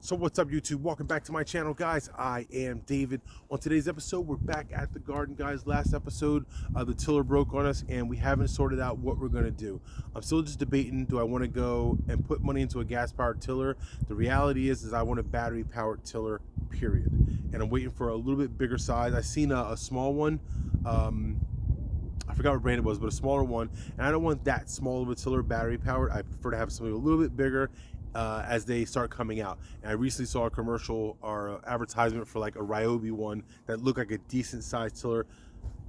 So what's up, YouTube? Welcome back to my channel, guys. I am David. On today's episode, we're back at the garden, guys. Last episode, the tiller broke on us and we haven't sorted out what we're gonna do. I'm still just debating, do I want to go and put money into a gas-powered tiller? The reality is I want a battery-powered tiller, period. And I'm waiting for a little bit bigger size. I seen a small one. I forgot what brand it was, but a smaller one. And I don't want that small of a tiller battery-powered. I prefer to have something a little bit bigger as they start coming out. And I recently saw a commercial or advertisement for like a Ryobi one that looked like a decent sized tiller.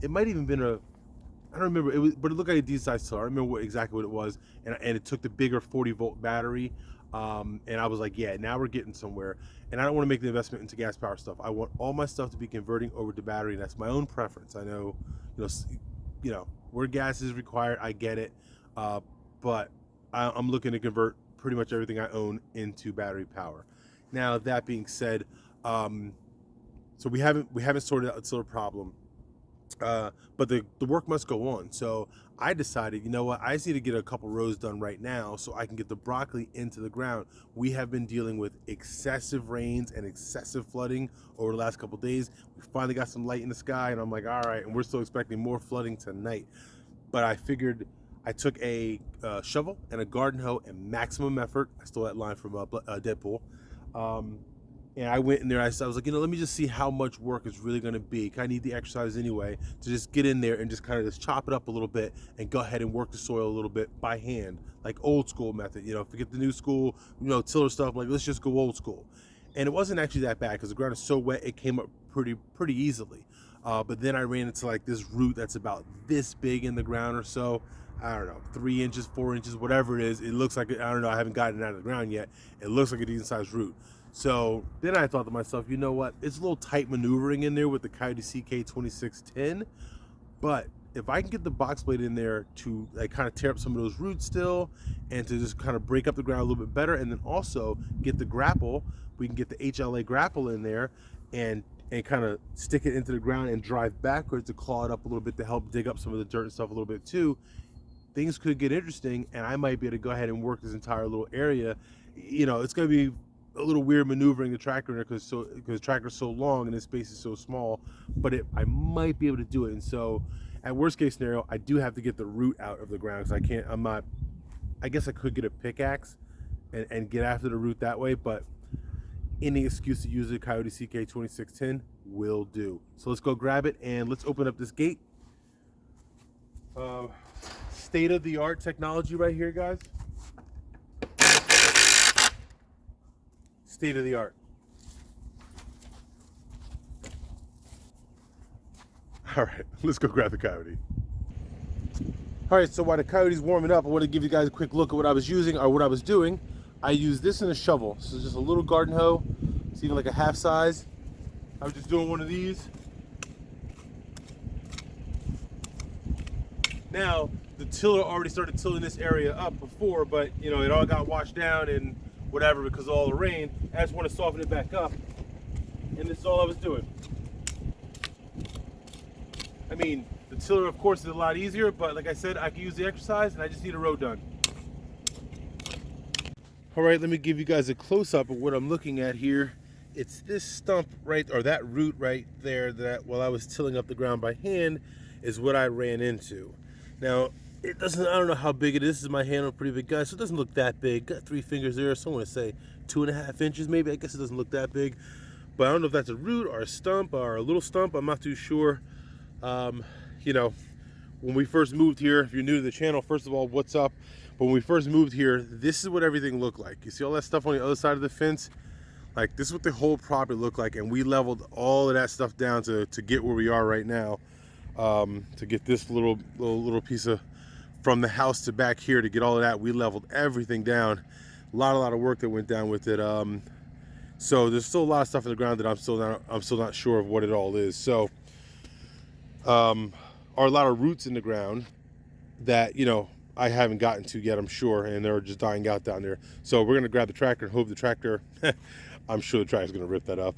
It might even been I don't remember, but it looked like a decent sized tiller. I don't remember exactly what it was, and it took the bigger 40-volt battery. And I was like, yeah, now we're getting somewhere. And I don't want to make the investment into gas power stuff. I want all my stuff to be converting over to battery. And that's my own preference. I know, you know, where gas is required, I get it, but I'm looking to convert pretty much everything I own into battery power. Now, that being said, so we haven't sorted out the tiller problem, but the work must go on. So I decided, you know what, I just need to get a couple rows done right now so I can get the broccoli into the ground. We have been dealing with excessive rains and excessive flooding over the last couple days. We finally got some light in the sky, and I'm like, all right, and we're still expecting more flooding tonight. But I figured, I took a shovel and a garden hoe and maximum effort. I stole that line from Deadpool. And I went in there, I was like, let me just see how much work it's really gonna be. I need the exercise anyway to just get in there and just kind of just chop it up a little bit and go ahead and work the soil a little bit by hand, like old school method. Forget the new school, tiller stuff. Like, let's just go old school. And it wasn't actually that bad because the ground is so wet, it came up pretty easily. But then I ran into like this root that's about this big in the ground or so. I don't know, 3 inches, 4 inches, whatever it is. It looks like, I don't know, I haven't gotten it out of the ground yet. It looks like a decent sized root. So then I thought to myself, you know what? It's a little tight maneuvering in there with the Kyoti CK2610, but if I can get the box blade in there to like kind of tear up some of those roots still and to just kind of break up the ground a little bit better, and then also get the grapple, we can get the HLA grapple in there and kind of stick it into the ground and drive backwards to claw it up a little bit to help dig up some of the dirt and stuff a little bit too. Things could get interesting, and I might be able to go ahead and work this entire little area. It's going to be a little weird maneuvering the tractor in there because the tractor's so long and the space is so small, but I might be able to do it. And so at worst case scenario, I do have to get the root out of the ground because I guess I could get a pickaxe and get after the root that way, but any excuse to use the Kyoti CK2610 will do. So let's go grab it and let's open up this gate. State-of-the-art technology right here, guys. State-of-the-art. All right, let's go grab the Kyoti. All right, so while the Kyoti's warming up, I want to give you guys a quick look at what I was using or what I was doing. I used this in a shovel. So it's just a little garden hoe. It's even like a half size. I was just doing one of these. Now, the tiller already started tilling this area up before, but it all got washed down and whatever because of all the rain. I just want to soften it back up, and this is all I was doing. I mean, the tiller, of course, is a lot easier, but like I said, I can use the exercise, and I just need a row done. All right, let me give you guys a close-up of what I'm looking at here. It's this stump right, or that root right there that while I was tilling up the ground by hand is what I ran into. Now, it doesn't, I don't know how big it is. This is my hand, I'm a pretty big guy, so it doesn't look that big. Got 3 fingers there, so I want to say 2.5 inches maybe. I guess it doesn't look that big. But I don't know if that's a root or a stump or a little stump. I'm not too sure. When we first moved here, if you're new to the channel, first of all, what's up? But when we first moved here, this is what everything looked like. You see all that stuff on the other side of the fence? Like, this is what the whole property looked like, and we leveled all of that stuff down to get where we are right now. To get this little piece of, from the house to back here, to get all of that, we leveled everything down. A lot of work that went down with it. So there's still a lot of stuff in the ground that I'm still not sure of what it all is. So are a lot of roots in the ground that I haven't gotten to yet, I'm sure, and they're just dying out down there. So we're gonna grab the tractor and hope the tractor I'm sure the tractor's gonna rip that up.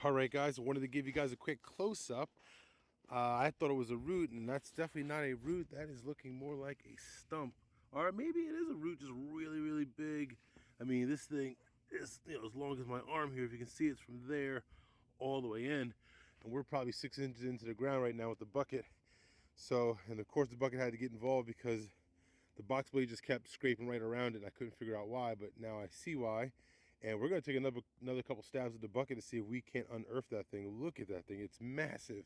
All right, guys, I wanted to give you guys a quick close-up. I thought it was a root, and that's definitely not a root. That is looking more like a stump. Or maybe it is a root, just really, really big. I mean, this thing is, as long as my arm here. If you can see, it's from there all the way in. And we're probably 6 inches into the ground right now with the bucket. So, and of course the bucket had to get involved because the box blade just kept scraping right around it, and I couldn't figure out why, but now I see why. And we're going to take another couple stabs at the bucket to see if we can't unearth that thing. Look at that thing. It's massive.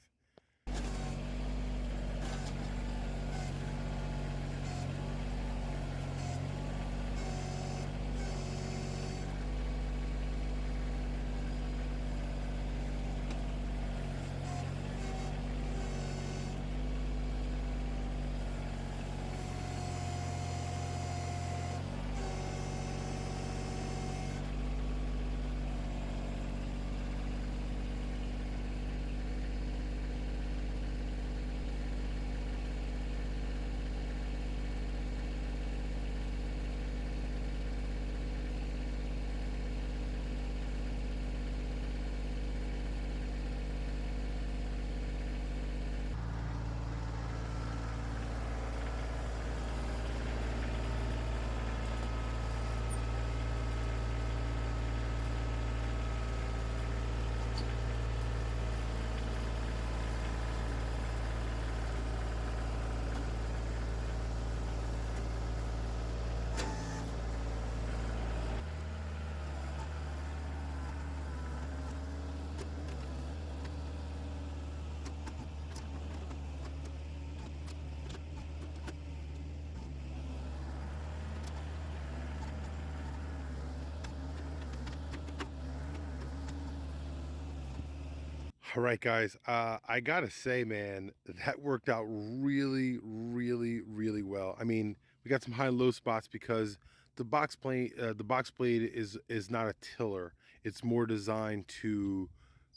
All right, guys. I gotta say, man, that worked out really, really, really well. I mean, we got some high and low spots because the box blade is not a tiller. It's more designed to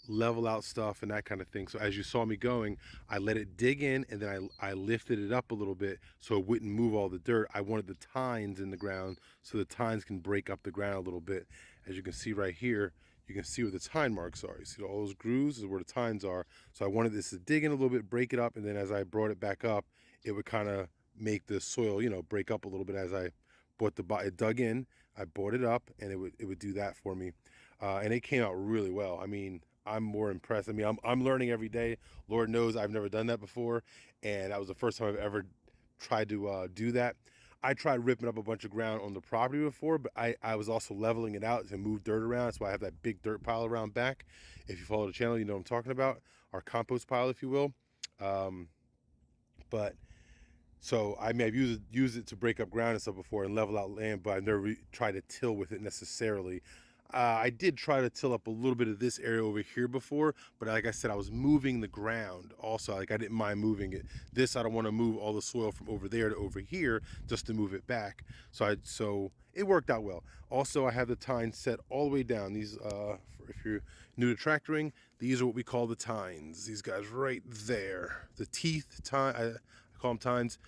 level out stuff and that kind of thing. So as you saw me going, I let it dig in, and then I lifted it up a little bit so it wouldn't move all the dirt. I wanted the tines in the ground so the tines can break up the ground a little bit. As you can see right here, you can see where the tine marks are. You see all those grooves is where the tines are. So I wanted this to dig in a little bit, break it up, and then as I brought it back up, it would kind of make the soil, break up a little bit as I brought it dug in. I brought it up, and it would do that for me, and it came out really well. I mean, I'm more impressed. I mean, I'm learning every day. Lord knows I've never done that before, and that was the first time I've ever tried to do that. I tried ripping up a bunch of ground on the property before, but I was also leveling it out to move dirt around. That's why I have that big dirt pile around back. If you follow the channel, you know what I'm talking about. Our compost pile, if you will. But so I may have used it to break up ground and stuff before and level out land, but I've never tried to till with it necessarily. I did try to till up a little bit of this area over here before, but like I said, I was moving the ground also. Like, I didn't mind moving it. This, I don't want to move all the soil from over there to over here just to move it back. So it worked out well. Also, I have the tines set all the way down. These, if you're new to tractoring, these are what we call the tines. These guys right there, the teeth tine. I call them tines.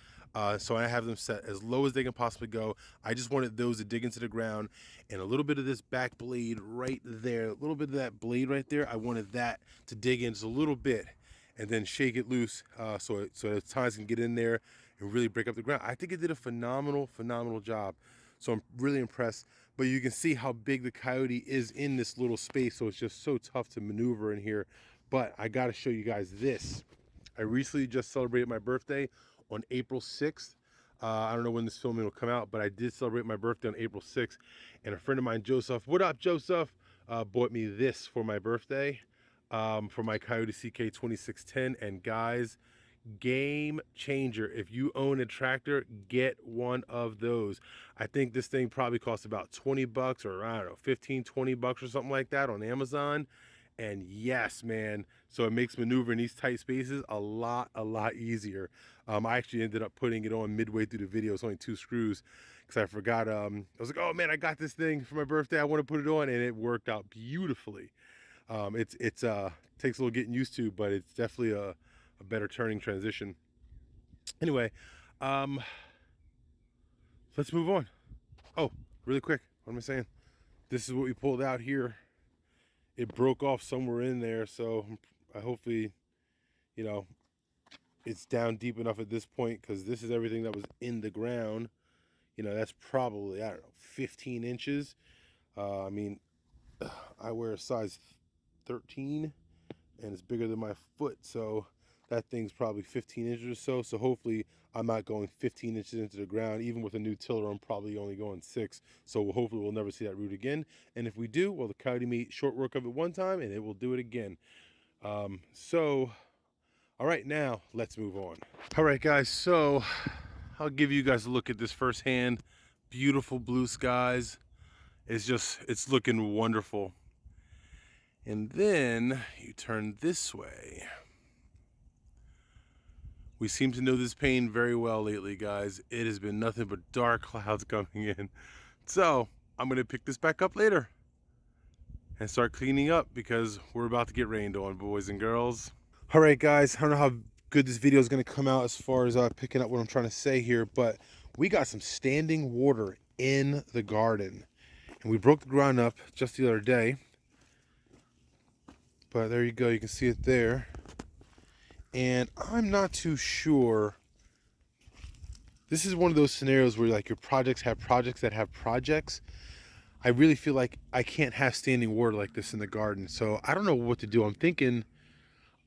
So I have them set as low as they can possibly go. I just wanted those to dig into the ground, and a little bit of this back blade right there, a little bit of that blade right there, I wanted that to dig in just a little bit and then shake it loose, so the tines can get in there and really break up the ground. I think it did a phenomenal job. So I'm really impressed. But you can see how big the Kyoti is in this little space, so it's just so tough to maneuver in here. But I got to show you guys this. I recently just celebrated my birthday on April 6th. I don't know when this filming will come out, but I did celebrate my birthday on April 6th. And a friend of mine, Joseph, what up, Joseph, bought me this for my birthday, for my Kyoti CK 2610. And guys, game changer. If you own a tractor, get one of those. I think this thing probably costs about 20 bucks, or I don't know, 15, 20 bucks or something like that on Amazon. And yes, man, so it makes maneuvering these tight spaces a lot easier. I actually ended up putting it on midway through the video. It's only 2 screws because I forgot. I was like, oh man, I got this thing for my birthday, I want to put it on, and it worked out beautifully. It's takes a little getting used to, but it's definitely a better turning transition. Anyway, let's move on. Oh, really quick, what am I saying? This is what we pulled out here it broke off somewhere in there. So I hopefully, you know, it's down deep enough at this point, because this is everything that was in the ground. You know, that's probably, I don't know, 15 inches. I mean, I wear a size 13 and it's bigger than my foot, so that thing's probably 15 inches or so. So hopefully I'm not going 15 inches into the ground. Even with a new tiller, I'm probably only going 6. So hopefully we'll never see that root again. And if we do, well, the Kyoti made short work of it one time and it will do it again. So all right, now let's move on. All right, guys, so I'll give you guys a look at this firsthand. Beautiful blue skies. It's looking wonderful. And then you turn this way. We seem to know this pain very well lately, guys. It has been nothing but dark clouds coming in. So I'm gonna pick this back up later and start cleaning up, because we're about to get rained on, boys and girls. All right, guys, I don't know how good this video is gonna come out as far as picking up what I'm trying to say here, but we got some standing water in the garden. And we broke the ground up just the other day. But there you go, you can see it there. And I'm not too sure. This is one of those scenarios where like your projects have projects that have projects. I really feel like I can't have standing water like this in the garden. So I don't know what to do. I'm thinking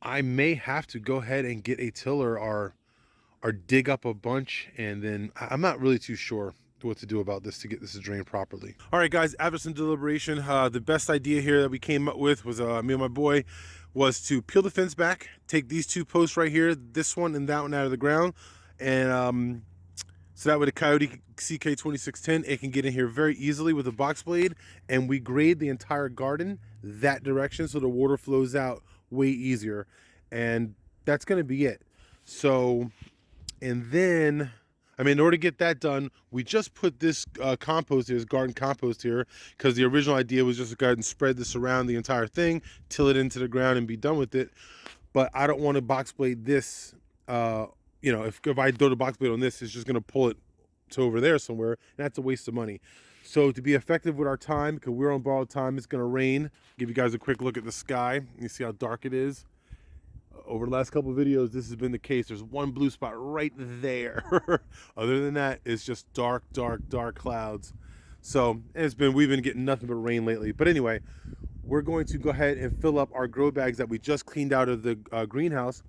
I may have to go ahead and get a tiller or dig up a bunch, and then I'm not really too sure what to do about this to get this to drain properly. All right, guys, after some deliberation, the best idea here that we came up with was me and my boy was to peel the fence back, take these 2 posts right here, this one and that one, out of the ground, and so that way the Kyoti CK2610, it can get in here very easily with a box blade, and we grade the entire garden that direction so the water flows out way easier. And that's gonna be it. So, and then, I mean, in order to get that done, we just put this compost here, this garden compost here, because the original idea was just to go ahead and spread this around the entire thing, till it into the ground and be done with it. But I don't want to box blade this. You know, if I throw the box blade on this, it's just going to pull it to over there somewhere, and that's a waste of money. So to be effective with our time, because we're on borrowed time, it's going to rain. Give you guys a quick look at the sky. You see how dark it is? Over the last couple of videos, this has been the case. There's one blue spot right there. Other than that, it's just dark, dark, dark clouds. So we've been getting nothing but rain lately. But anyway, we're going to go ahead and fill up our grow bags that we just cleaned out of the greenhouse.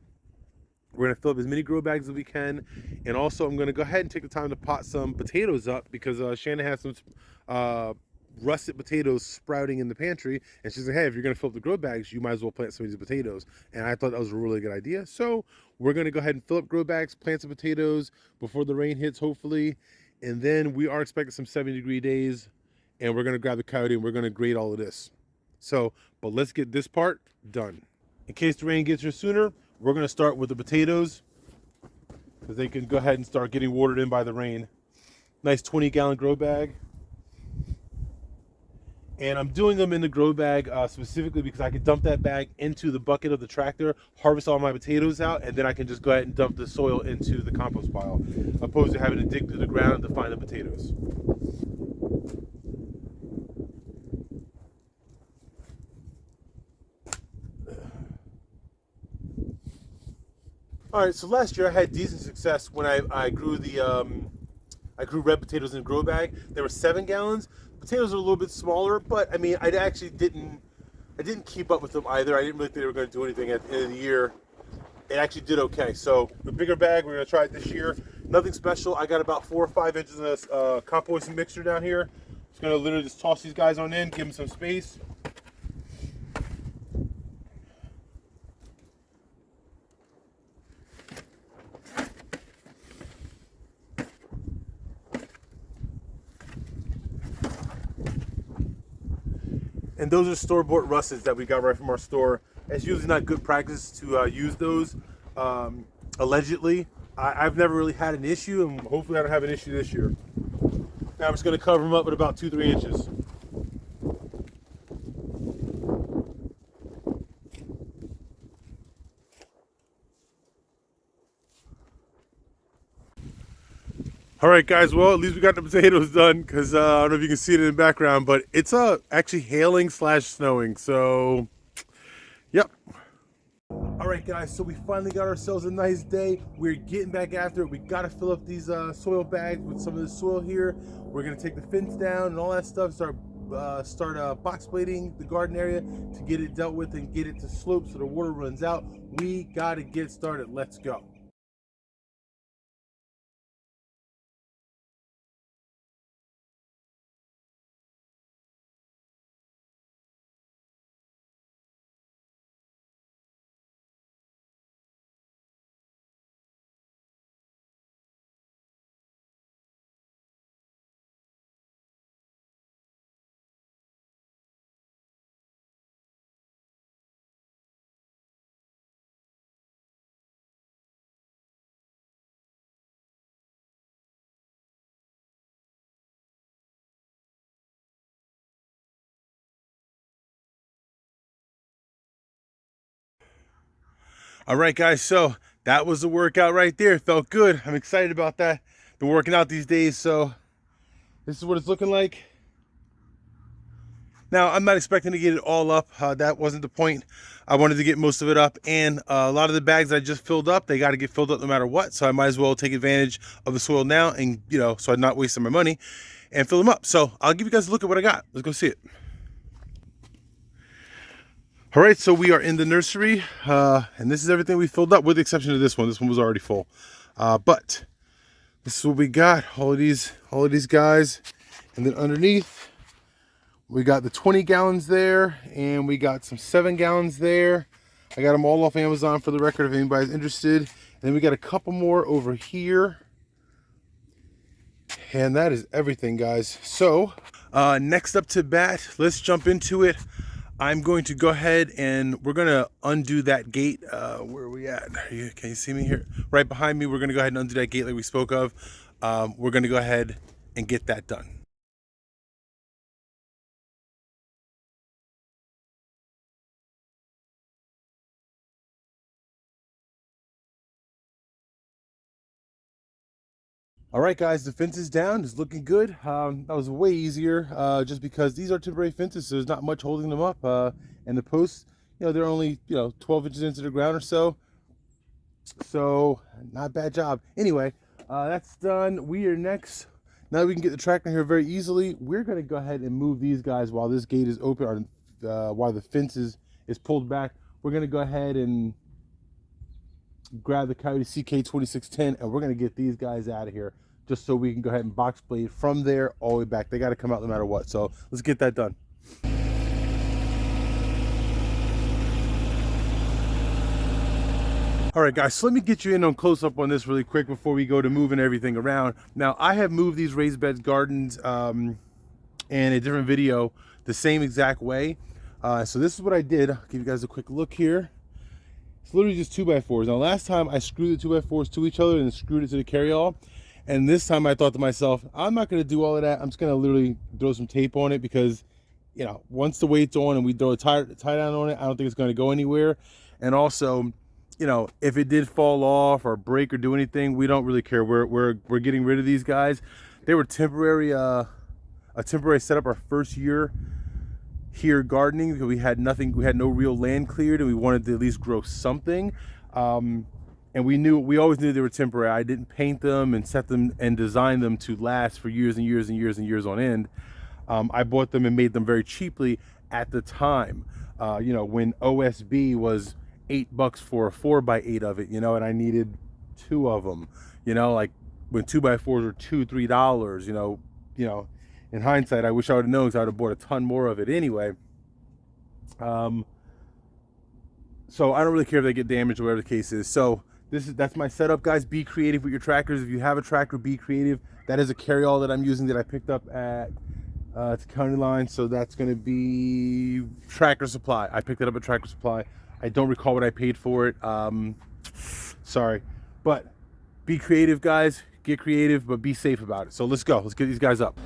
We're going to fill up as many grow bags as we can. And also, I'm going to go ahead and take the time to pot some potatoes up, because Shannon has some russet potatoes sprouting in the pantry, and she's like, hey, if you're going to fill up the grow bags, you might as well plant some of these potatoes. And I thought that was a really good idea. So we're going to go ahead and fill up grow bags, plant some potatoes before the rain hits, hopefully. And then we are expecting some 70-degree days, and we're going to grab the Kyoti and we're going to grade all of this. So, but let's get this part done. In case the rain gets here sooner, we're going to start with the potatoes, because they can go ahead and start getting watered in by the rain. Nice 20-gallon grow bag. And I'm doing them in the grow bag specifically because I can dump that bag into the bucket of the tractor, harvest all my potatoes out, and then I can just go ahead and dump the soil into the compost pile, opposed to having to dig through the ground to find the potatoes. All right, so last year I had decent success when I grew I grew red potatoes in a grow bag. They were 7 gallons. Potatoes are a little bit smaller, but I mean, I didn't keep up with them either. I didn't really think they were going to do anything at the end of the year. It actually did okay. So the bigger bag, we're going to try it this year. Nothing special. I got about 4 or 5 inches of this composting mixture down here. Just going to literally just toss these guys on in, give them some space. And those are store-bought russets that we got right from our store. It's usually not good practice to use those, allegedly. I've never really had an issue, and hopefully I don't have an issue this year. Now I'm just going to cover them up with about 2-3 inches. All right, guys. Well, at least we got the potatoes done because I don't know if you can see it in the background, but it's actually hailing slash snowing. So, yep. All right, guys. So we finally got ourselves a nice day. We're getting back after it. We got to fill up these soil bags with some of the soil here. We're gonna take the fence down and all that stuff. Start box blading the garden area to get it dealt with and get it to slope so the water runs out. We got to get started. Let's go. All right, guys, so that was the workout right there. Felt good. I'm excited about that. Been working out these days, so this is what it's looking like. Now, I'm not expecting to get it all up. That wasn't the point. I wanted to get most of it up, and a lot of the bags I just filled up, they got to get filled up no matter what, so I might as well take advantage of the soil now and, so I'm not wasting my money and fill them up. So I'll give you guys a look at what I got. Let's go see it. All right, so we are in the nursery, and this is everything we filled up with the exception of this one. This one was already full, but this is what we got. All of these guys, and then underneath we got the 20 gallons there, and we got some 7 gallons there. I got them all off Amazon for the record if anybody's interested. And then we got a couple more over here, and that is everything, guys. So next up to bat, let's jump into it. I'm going to go ahead and we're going to undo that gate. Where are we at? Can you see me here? Right behind me, we're going to go ahead and undo that gate like we spoke of. We're going to go ahead and get that done. All right, guys, the fence is down. It's looking good. That was way easier just because these are temporary fences, so there's not much holding them up. And the posts, they're only, 12 inches into the ground or so. So, not a bad job. Anyway, that's done. We are next. Now that we can get the tractor here very easily, we're going to go ahead and move these guys while this gate is open, or while the fence is pulled back. We're going to go ahead and grab the Kyoti CK2610, and we're going to get these guys out of here just so we can go ahead and box blade from there all the way back. They got to come out no matter what. So let's get that done. All right, guys, so let me get you in on close up on this really quick before we go to moving everything around. Now, I have moved these raised beds gardens in a different video the same exact way. So this is what I did. I'll give you guys a quick look here. It's literally just 2x4s. Now, last time I screwed the 2x4s to each other and screwed it to the carryall. And this time I thought to myself, I'm not going to do all of that. I'm just going to literally throw some tape on it because, once the weight's on and we throw a tie down on it, I don't think it's going to go anywhere. And also, if it did fall off or break or do anything, we don't really care. We're getting rid of these guys. They were temporary, a temporary setup our first year here gardening because we had no real land cleared, and we wanted to at least grow something. And we always knew they were temporary. I didn't paint them and set them and design them to last for years and years and years and years on end. I bought them and made them very cheaply at the time. When OSB was $8 for a 4x8 of it, and I needed 2 of them. Like when 2x4s were $2-3. In hindsight, I wish I would have known because I would have bought a ton more of it anyway. So I don't really care if they get damaged or whatever the case is. So that's my setup, guys. Be creative with your trackers. If you have a tracker, be creative. That is a carryall that I'm using that I picked up at it's County Line. So that's going to be Tractor Supply. I picked it up at Tractor Supply. I don't recall what I paid for it. Sorry, but be creative, guys. Get creative, but be safe about it. So let's go. Let's get these guys up.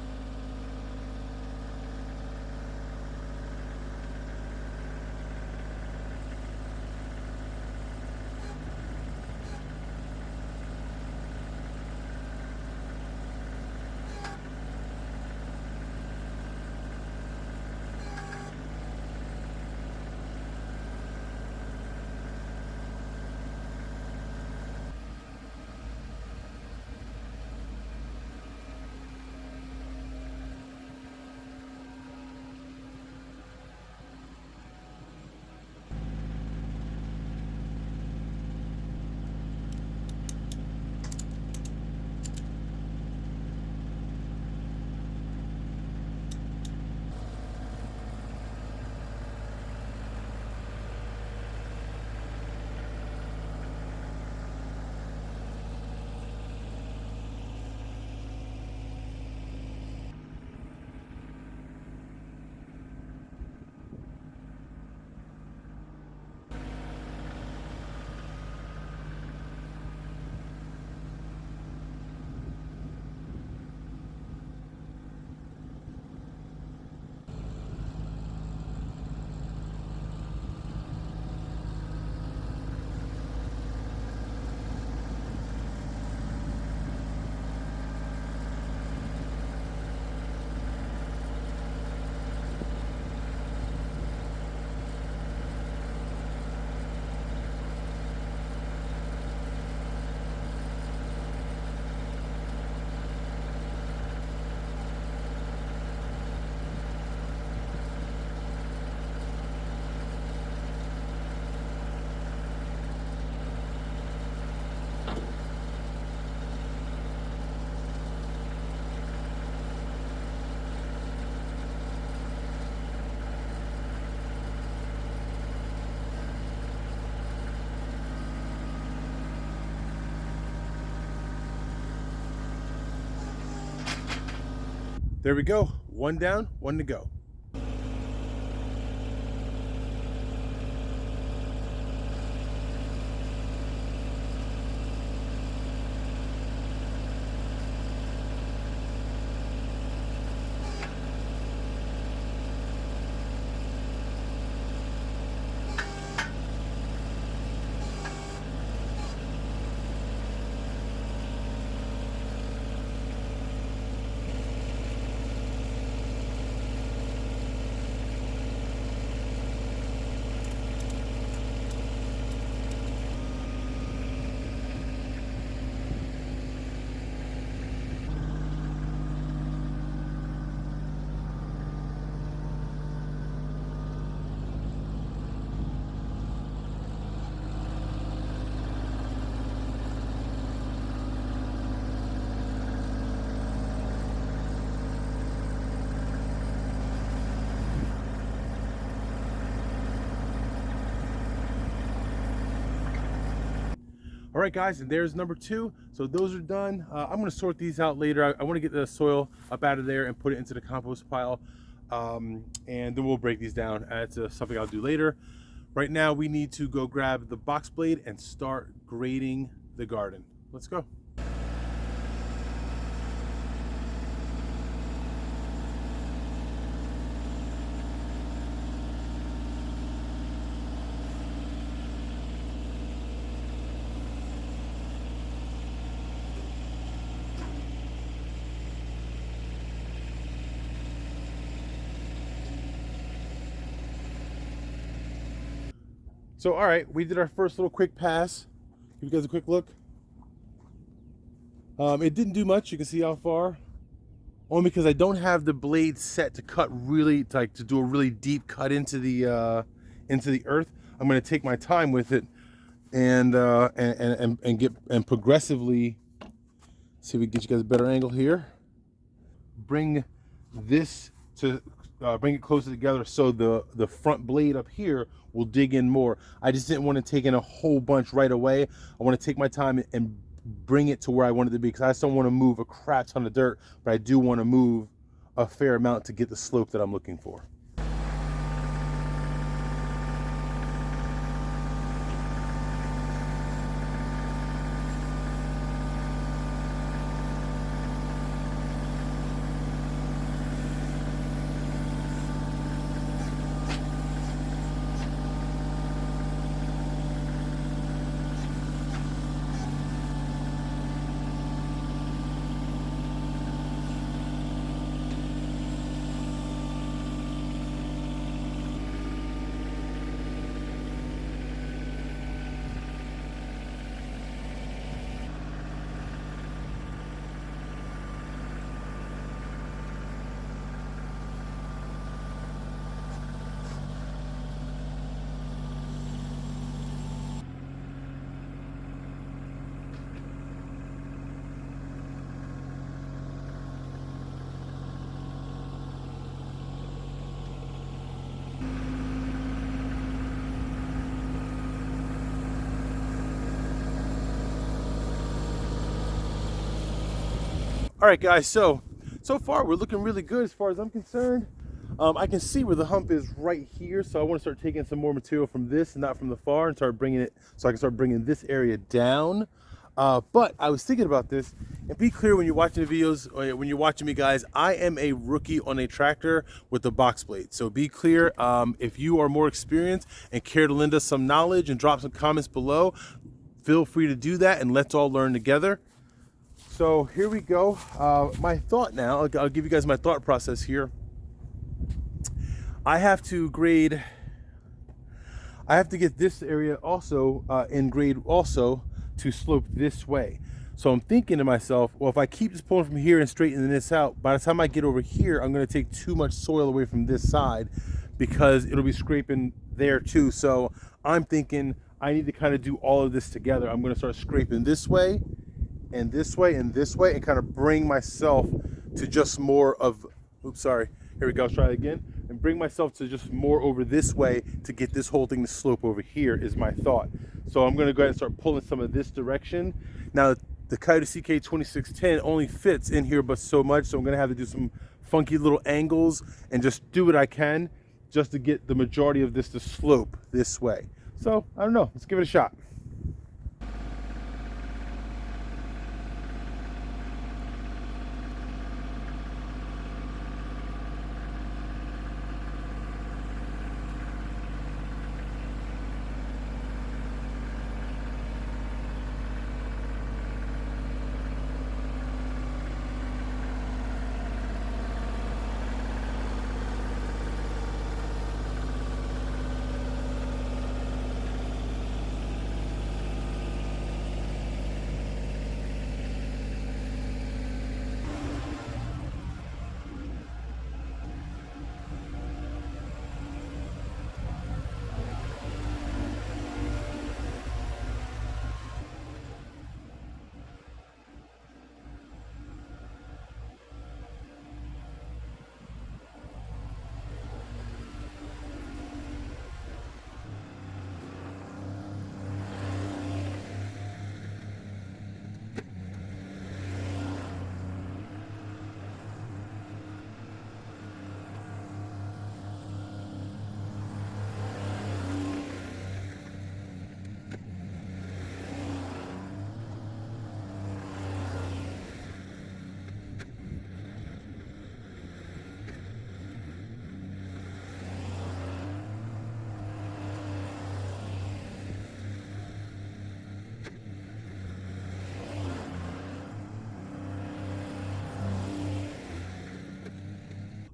There we go. One down, one to go. All right, guys, and there's number 2. So those are done. I'm going to sort these out later. I want to get the soil up out of there and put it into the compost pile, and then we'll break these down. That's something I'll do later. Right now, we need to go grab the box blade and start grading the garden. Let's go. So, all right, we did our first little quick pass. Give you guys a quick look. It didn't do much. You can see how far. Only because I don't have the blade set to cut really, to do a really deep cut into the earth. I'm going to take my time with it and progressively see if we can get you guys a better angle here. Bring this to bring it closer together so the front blade up here will dig in more. I just didn't want to take in a whole bunch right away. I want to take my time and bring it to where I want it to be, because I just don't want to move a crap ton of dirt, but I do want to move a fair amount to get the slope that I'm looking for. All right, guys, so far we're looking really good as far as I'm concerned. I can see where the hump is right here, so I want to start taking some more material from this and not from the far, and start bringing it, so I can start bringing this area down. But I was thinking about this, and be clear when you're watching the videos, or when you're watching me, guys, I am a rookie on a tractor with the box blade. So be clear, if you are more experienced and care to lend us some knowledge and drop some comments below, feel free to do that, and let's all learn together. So here we go. My thought now, I'll give you guys my thought process here. I have to get this area also in grade also to slope this way. So I'm thinking to myself, well, if I keep just pulling from here and straightening this out, by the time I get over here, I'm going to take too much soil away from this side, because it'll be scraping there too. So I'm thinking I need to kind of do all of this together. I'm going to start scraping this way and this way and this way, and kind of bring myself to just more of, oops, sorry, here we go, let's try it again, and bring myself to just more over this way to get this whole thing to slope over here is my thought. So I'm gonna go ahead and start pulling some of this direction. Now, the Kyoti CK 2610 only fits in here but so much, so I'm gonna have to do some funky little angles and just do what I can just to get the majority of this to slope this way. So I don't know, let's give it a shot.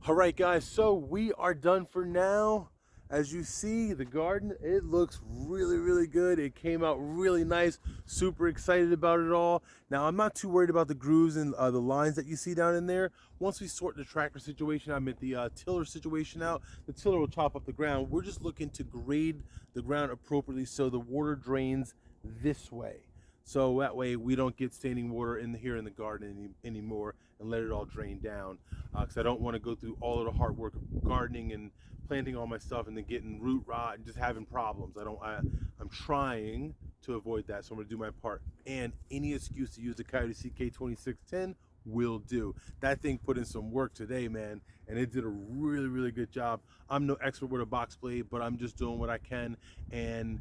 All right, guys, so we are done for now. As you see, the garden, it looks really, really good. It came out really nice. Super excited about it all. Now, I'm not too worried about the grooves and the lines that you see down in there. Once we sort the tractor situation, I meant the tiller situation out, the tiller will chop up the ground. We're just looking to grade the ground appropriately so the water drains this way. So that way we don't get standing water here in the garden anymore and let it all drain down. Because I don't want to go through all of the hard work of gardening and planting all my stuff and then getting root rot and just having problems. I'm trying to avoid that, so I'm going to do my part. And any excuse to use the Kyoti CK2610 will do. That thing put in some work today, man, and it did a really, really good job. I'm no expert with a box blade, but I'm just doing what I can and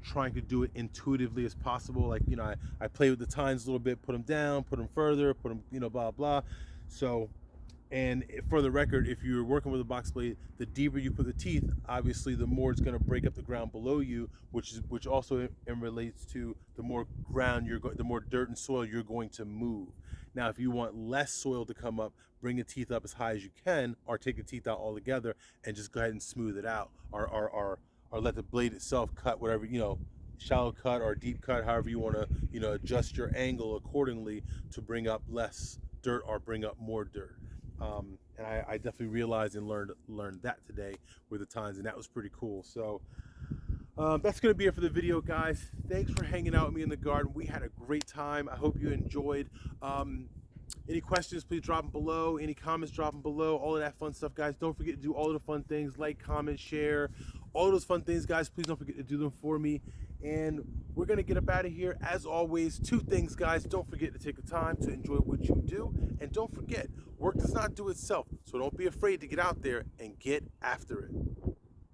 trying to do it intuitively as possible. Like, you know, I play with the tines a little bit, put them down, put them further, put them, you know, blah, blah. So, and for the record, if you're working with a box blade, the deeper you put the teeth, obviously the more it's going to break up the ground below you, which also relates to the more ground the more dirt and soil you're going to move. Now, if you want less soil to come up, bring the teeth up as high as you can, or take the teeth out altogether and just go ahead and smooth it out, or let the blade itself cut whatever, you know, shallow cut or deep cut, however you want to, you know, adjust your angle accordingly to bring up less dirt or bring up more dirt. And I definitely realized and learned that today with the tines, and that was pretty cool. So that's going to be it for the video, guys. Thanks for hanging out with me in the garden. We had a great time. I hope you enjoyed. Any questions, please drop them below. Any comments, drop them below. All of that fun stuff, guys. Don't forget to do all of the fun things, like, comment, share, all those fun things, guys. Please don't forget to do them for me. And we're going to get up out of here. As always, 2 things, guys. Don't forget to take the time to enjoy what you do. And don't forget, work does not do itself. So don't be afraid to get out there and get after it.